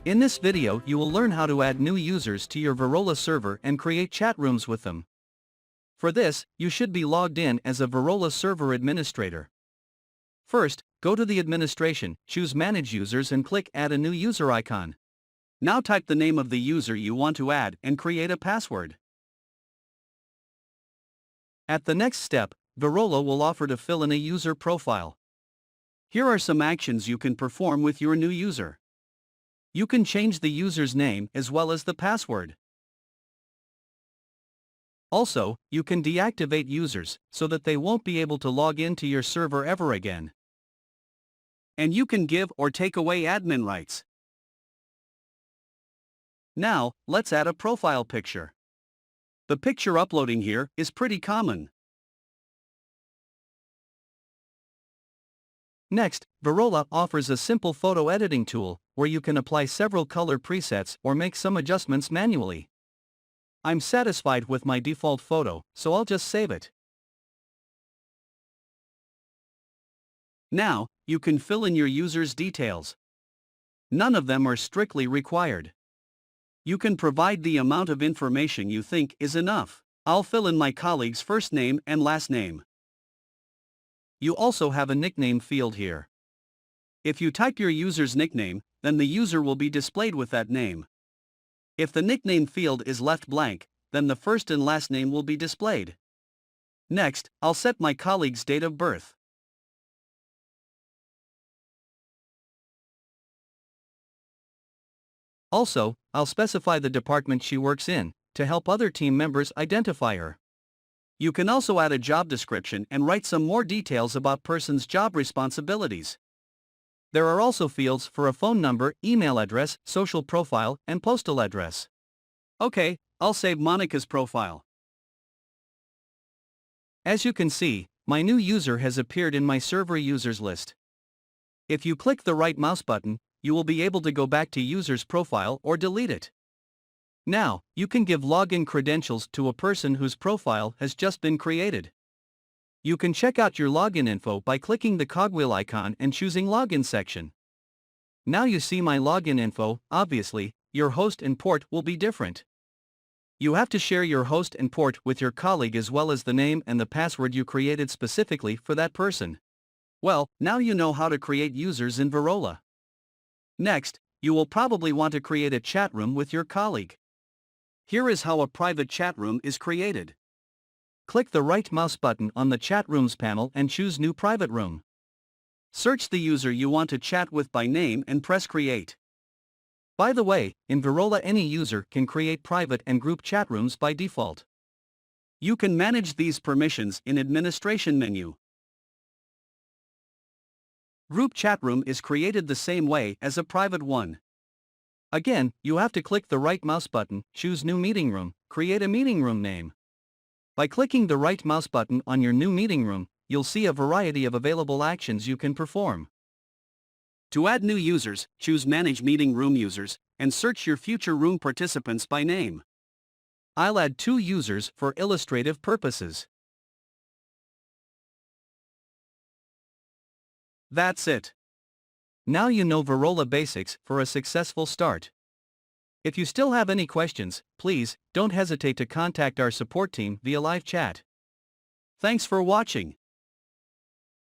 In this video you will learn how to add new users to your Virola server and create chat rooms with them. For this, you should be logged in as a Virola server administrator. First, go to the administration, choose Manage Users and click Add a New User icon. Now type the name of the user you want to add and create a password. At the next step, Virola will offer to fill in a user profile. Here are some actions you can perform with your new user. You can change the user's name as well as the password. Also, you can deactivate users so that they won't be able to log into your server ever again. And you can give or take away admin rights. Now, let's add a profile picture. The picture uploading here is pretty common. Next, Virola offers a simple photo editing tool where you can apply several color presets or make some adjustments manually. I'm satisfied with my default photo, so I'll just save it. Now, you can fill in your user's details. None of them are strictly required. You can provide the amount of information you think is enough. I'll fill in my colleague's first name and last name. You also have a nickname field here. If you type your user's nickname, then the user will be displayed with that name. If the nickname field is left blank, then the first and last name will be displayed. Next, I'll set my colleague's date of birth. Also, I'll specify the department she works in, to help other team members identify her. You can also add a job description and write some more details about person's job responsibilities. There are also fields for a phone number, email address, social profile, and postal address. Okay, I'll save Monica's profile. As you can see, my new user has appeared in my server users list. If you click the right mouse button, you will be able to go back to user's profile or delete it. Now, you can give login credentials to a person whose profile has just been created. You can check out your login info by clicking the cogwheel icon and choosing Login section. Now you see my login info. Obviously, your host and port will be different. You have to share your host and port with your colleague as well as the name and the password you created specifically for that person. Well, now you know how to create users in Virola. Next, you will probably want to create a chat room with your colleague. Here is how a private chat room is created. Click the right mouse button on the Chatrooms panel and choose New Private Room. Search the user you want to chat with by name and press Create. By the way, in Virola any user can create private and group chat rooms by default. You can manage these permissions in Administration menu. Group chat room is created the same way as a private one. Again, you have to click the right mouse button, choose New Meeting Room, create a meeting room name. By clicking the right mouse button on your new meeting room, you'll see a variety of available actions you can perform. To add new users, choose Manage Meeting Room Users, and search your future room participants by name. I'll add 2 users for illustrative purposes. That's it. Now you know Virola basics for a successful start. If you still have any questions, please don't hesitate to contact our support team via live chat. Thanks for watching.